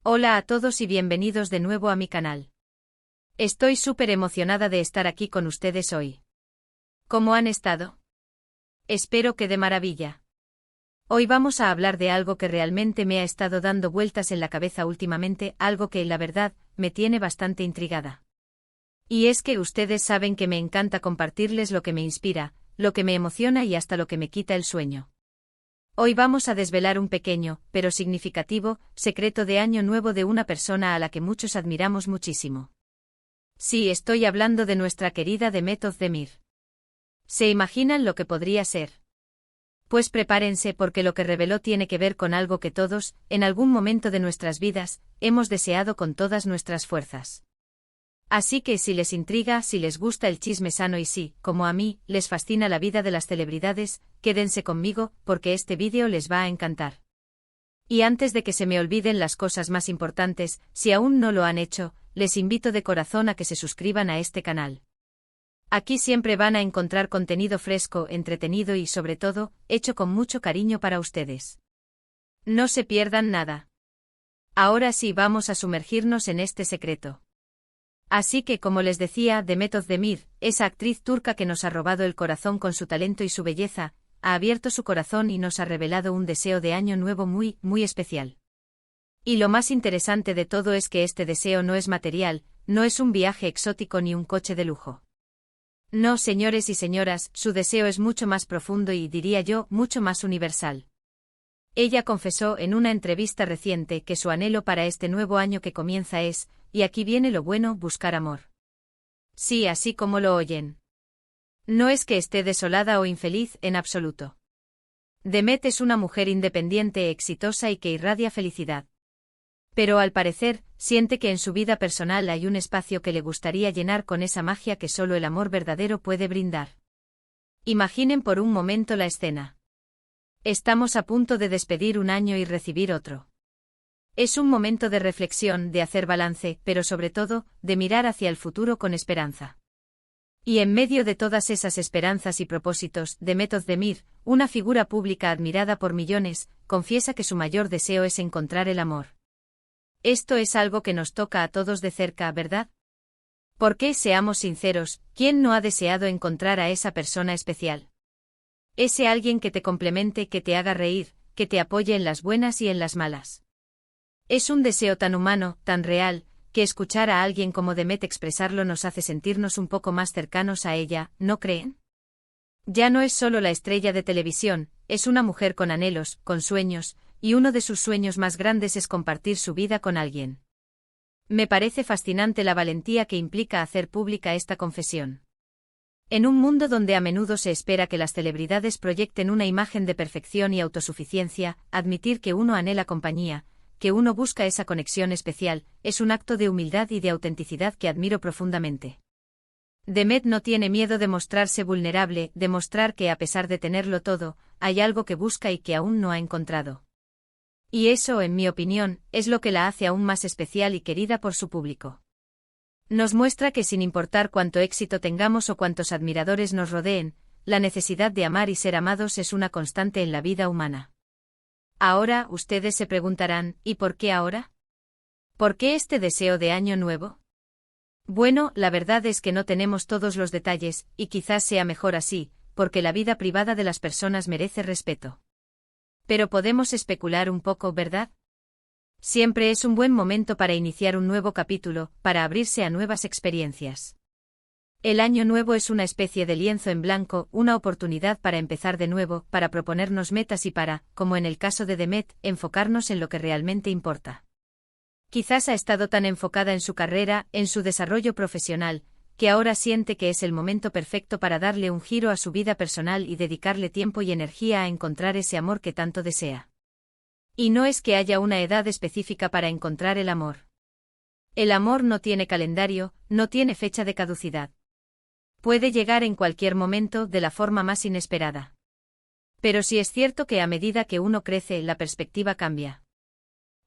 Hola a todos y bienvenidos de nuevo a mi canal. Estoy súper emocionada de estar aquí con ustedes hoy. ¿Cómo han estado? Espero que de maravilla. Hoy vamos a hablar de algo que realmente me ha estado dando vueltas en la cabeza últimamente, algo que, la verdad, me tiene bastante intrigada. Y es que ustedes saben que me encanta compartirles lo que me inspira, lo que me emociona y hasta lo que me quita el sueño. Hoy vamos a desvelar un pequeño, pero significativo, secreto de año nuevo de una persona a la que muchos admiramos muchísimo. Sí, estoy hablando de nuestra querida Demet Özdemir. ¿Se imaginan lo que podría ser? Pues prepárense porque lo que reveló tiene que ver con algo que todos, en algún momento de nuestras vidas, hemos deseado con todas nuestras fuerzas. Así que si les intriga, si les gusta el chisme sano y si, como a mí, les fascina la vida de las celebridades, quédense conmigo, porque este vídeo les va a encantar. Y antes de que se me olviden las cosas más importantes, si aún no lo han hecho, les invito de corazón a que se suscriban a este canal. Aquí siempre van a encontrar contenido fresco, entretenido y sobre todo, hecho con mucho cariño para ustedes. No se pierdan nada. Ahora sí vamos a sumergirnos en este secreto. Así que, como les decía, Demet Özdemir, esa actriz turca que nos ha robado el corazón con su talento y su belleza, ha abierto su corazón y nos ha revelado un deseo de año nuevo muy, muy especial. Y lo más interesante de todo es que este deseo no es material, no es un viaje exótico ni un coche de lujo. No, señores y señoras, su deseo es mucho más profundo y, diría yo, mucho más universal. Ella confesó en una entrevista reciente que su anhelo para este nuevo año que comienza es, y aquí viene lo bueno, buscar amor. Sí, así como lo oyen. No es que esté desolada o infeliz en absoluto. Demet es una mujer independiente, exitosa y que irradia felicidad. Pero al parecer, siente que en su vida personal hay un espacio que le gustaría llenar con esa magia que solo el amor verdadero puede brindar. Imaginen por un momento la escena. Estamos a punto de despedir un año y recibir otro. Es un momento de reflexión, de hacer balance, pero sobre todo, de mirar hacia el futuro con esperanza. Y en medio de todas esas esperanzas y propósitos, Demet Özdemir, una figura pública admirada por millones, confiesa que su mayor deseo es encontrar el amor. Esto es algo que nos toca a todos de cerca, ¿verdad? Porque, seamos sinceros, ¿quién no ha deseado encontrar a esa persona especial? Ese alguien que te complemente, que te haga reír, que te apoye en las buenas y en las malas. Es un deseo tan humano, tan real, que escuchar a alguien como Demet expresarlo nos hace sentirnos un poco más cercanos a ella, ¿no creen? Ya no es solo la estrella de televisión, es una mujer con anhelos, con sueños, y uno de sus sueños más grandes es compartir su vida con alguien. Me parece fascinante la valentía que implica hacer pública esta confesión. En un mundo donde a menudo se espera que las celebridades proyecten una imagen de perfección y autosuficiencia, admitir que uno anhela compañía, que uno busca esa conexión especial, es un acto de humildad y de autenticidad que admiro profundamente. Demet no tiene miedo de mostrarse vulnerable, de mostrar que a pesar de tenerlo todo, hay algo que busca y que aún no ha encontrado. Y eso, en mi opinión, es lo que la hace aún más especial y querida por su público. Nos muestra que sin importar cuánto éxito tengamos o cuántos admiradores nos rodeen, la necesidad de amar y ser amados es una constante en la vida humana. Ahora, ustedes se preguntarán, ¿y por qué ahora? ¿Por qué este deseo de año nuevo? Bueno, la verdad es que no tenemos todos los detalles, y quizás sea mejor así, porque la vida privada de las personas merece respeto. Pero podemos especular un poco, ¿verdad? Siempre es un buen momento para iniciar un nuevo capítulo, para abrirse a nuevas experiencias. El año nuevo es una especie de lienzo en blanco, una oportunidad para empezar de nuevo, para proponernos metas y para, como en el caso de Demet, enfocarnos en lo que realmente importa. Quizás ha estado tan enfocada en su carrera, en su desarrollo profesional, que ahora siente que es el momento perfecto para darle un giro a su vida personal y dedicarle tiempo y energía a encontrar ese amor que tanto desea. Y no es que haya una edad específica para encontrar el amor. El amor no tiene calendario, no tiene fecha de caducidad. Puede llegar en cualquier momento, de la forma más inesperada. Pero sí es cierto que a medida que uno crece, la perspectiva cambia.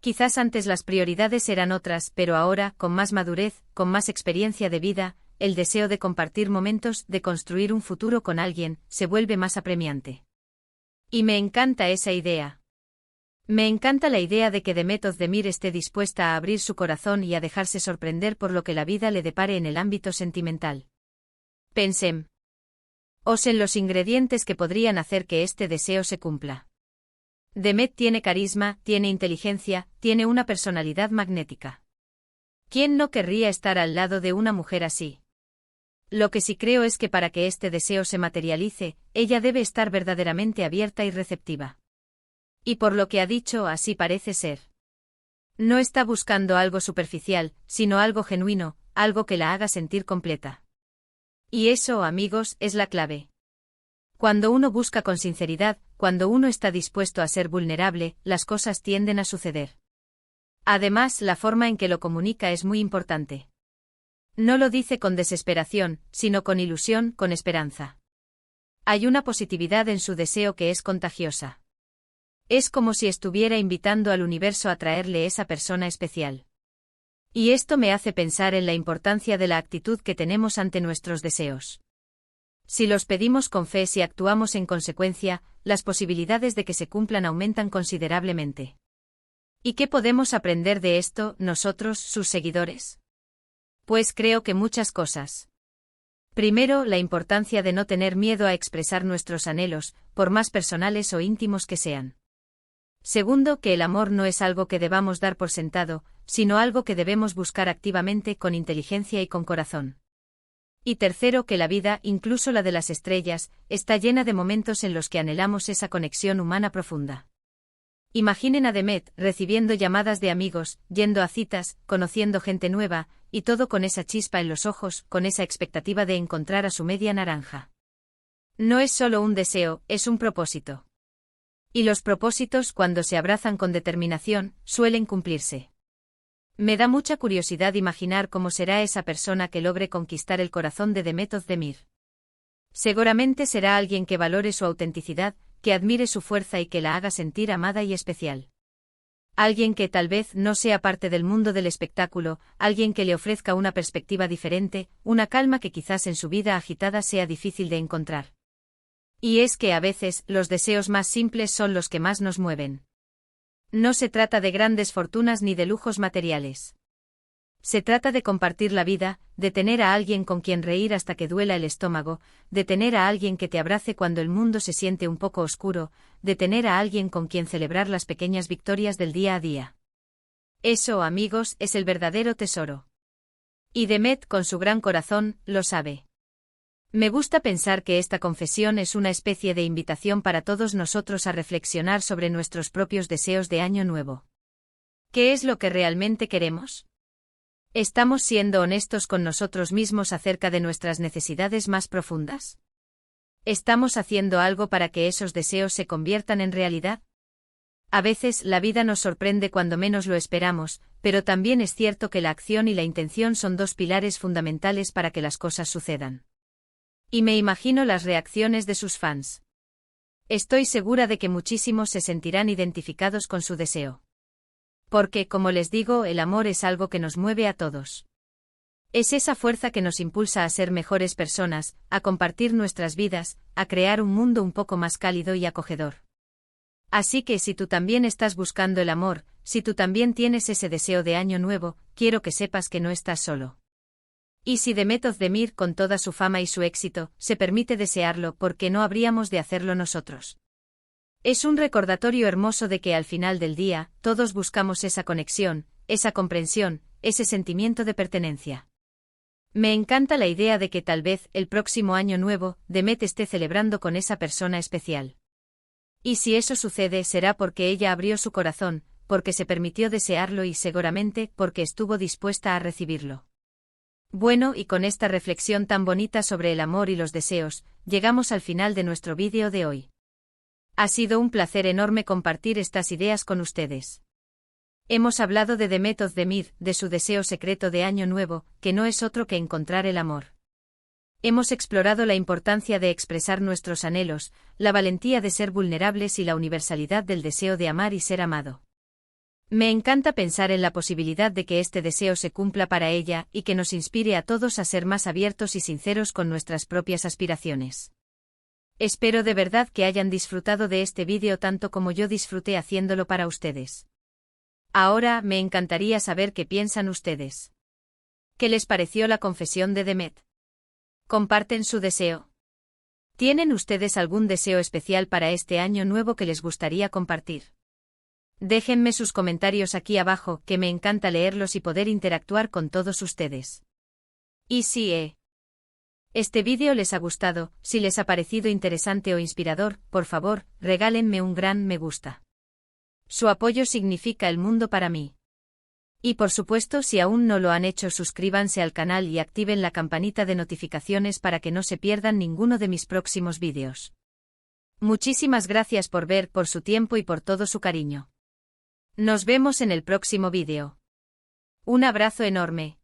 Quizás antes las prioridades eran otras, pero ahora, con más madurez, con más experiencia de vida, el deseo de compartir momentos, de construir un futuro con alguien, se vuelve más apremiante. Y me encanta esa idea. Me encanta la idea de que Demet Özdemir esté dispuesta a abrir su corazón y a dejarse sorprender por lo que la vida le depare en el ámbito sentimental. Pensemos en los ingredientes que podrían hacer que este deseo se cumpla. Demet tiene carisma, tiene inteligencia, tiene una personalidad magnética. ¿Quién no querría estar al lado de una mujer así? Lo que sí creo es que para que este deseo se materialice, ella debe estar verdaderamente abierta y receptiva. Y por lo que ha dicho, así parece ser. No está buscando algo superficial, sino algo genuino, algo que la haga sentir completa. Y eso, amigos, es la clave. Cuando uno busca con sinceridad, cuando uno está dispuesto a ser vulnerable, las cosas tienden a suceder. Además, la forma en que lo comunica es muy importante. No lo dice con desesperación, sino con ilusión, con esperanza. Hay una positividad en su deseo que es contagiosa. Es como si estuviera invitando al universo a traerle esa persona especial. Y esto me hace pensar en la importancia de la actitud que tenemos ante nuestros deseos. Si los pedimos con fe y actuamos en consecuencia, las posibilidades de que se cumplan aumentan considerablemente. ¿Y qué podemos aprender de esto, nosotros, sus seguidores? Pues creo que muchas cosas. Primero, la importancia de no tener miedo a expresar nuestros anhelos, por más personales o íntimos que sean. Segundo, que el amor no es algo que debamos dar por sentado, sino algo que debemos buscar activamente con inteligencia y con corazón. Y tercero, que la vida, incluso la de las estrellas, está llena de momentos en los que anhelamos esa conexión humana profunda. Imaginen a Demet recibiendo llamadas de amigos, yendo a citas, conociendo gente nueva, y todo con esa chispa en los ojos, con esa expectativa de encontrar a su media naranja. No es solo un deseo, es un propósito. Y los propósitos, cuando se abrazan con determinación, suelen cumplirse. Me da mucha curiosidad imaginar cómo será esa persona que logre conquistar el corazón de Demet Özdemir. Seguramente será alguien que valore su autenticidad, que admire su fuerza y que la haga sentir amada y especial. Alguien que tal vez no sea parte del mundo del espectáculo, alguien que le ofrezca una perspectiva diferente, una calma que quizás en su vida agitada sea difícil de encontrar. Y es que a veces, los deseos más simples son los que más nos mueven. No se trata de grandes fortunas ni de lujos materiales. Se trata de compartir la vida, de tener a alguien con quien reír hasta que duela el estómago, de tener a alguien que te abrace cuando el mundo se siente un poco oscuro, de tener a alguien con quien celebrar las pequeñas victorias del día a día. Eso, amigos, es el verdadero tesoro. Y Demet, con su gran corazón, lo sabe. Me gusta pensar que esta confesión es una especie de invitación para todos nosotros a reflexionar sobre nuestros propios deseos de Año Nuevo. ¿Qué es lo que realmente queremos? ¿Estamos siendo honestos con nosotros mismos acerca de nuestras necesidades más profundas? ¿Estamos haciendo algo para que esos deseos se conviertan en realidad? A veces la vida nos sorprende cuando menos lo esperamos, pero también es cierto que la acción y la intención son dos pilares fundamentales para que las cosas sucedan. Y me imagino las reacciones de sus fans. Estoy segura de que muchísimos se sentirán identificados con su deseo. Porque, como les digo, el amor es algo que nos mueve a todos. Es esa fuerza que nos impulsa a ser mejores personas, a compartir nuestras vidas, a crear un mundo un poco más cálido y acogedor. Así que si tú también estás buscando el amor, si tú también tienes ese deseo de Año Nuevo, quiero que sepas que no estás solo. Y si Demet Özdemir, con toda su fama y su éxito, se permite desearlo, ¿por qué no habríamos de hacerlo nosotros? Es un recordatorio hermoso de que al final del día, todos buscamos esa conexión, esa comprensión, ese sentimiento de pertenencia. Me encanta la idea de que tal vez, el próximo Año Nuevo, Demet esté celebrando con esa persona especial. Y si eso sucede será porque ella abrió su corazón, porque se permitió desearlo y seguramente porque estuvo dispuesta a recibirlo. Bueno, y con esta reflexión tan bonita sobre el amor y los deseos, llegamos al final de nuestro vídeo de hoy. Ha sido un placer enorme compartir estas ideas con ustedes. Hemos hablado de Demet Özdemir, de su deseo secreto de Año Nuevo, que no es otro que encontrar el amor. Hemos explorado la importancia de expresar nuestros anhelos, la valentía de ser vulnerables y la universalidad del deseo de amar y ser amado. Me encanta pensar en la posibilidad de que este deseo se cumpla para ella y que nos inspire a todos a ser más abiertos y sinceros con nuestras propias aspiraciones. Espero de verdad que hayan disfrutado de este vídeo tanto como yo disfruté haciéndolo para ustedes. Ahora, me encantaría saber qué piensan ustedes. ¿Qué les pareció la confesión de Demet? ¿Comparten su deseo? ¿Tienen ustedes algún deseo especial para este año nuevo que les gustaría compartir? Déjenme sus comentarios aquí abajo, que me encanta leerlos y poder interactuar con todos ustedes. Y si este vídeo les ha gustado, si les ha parecido interesante o inspirador, por favor, regálenme un gran me gusta. Su apoyo significa el mundo para mí. Y por supuesto, si aún no lo han hecho, suscríbanse al canal y activen la campanita de notificaciones para que no se pierdan ninguno de mis próximos vídeos. Muchísimas gracias por ver, por su tiempo y por todo su cariño. Nos vemos en el próximo vídeo. Un abrazo enorme.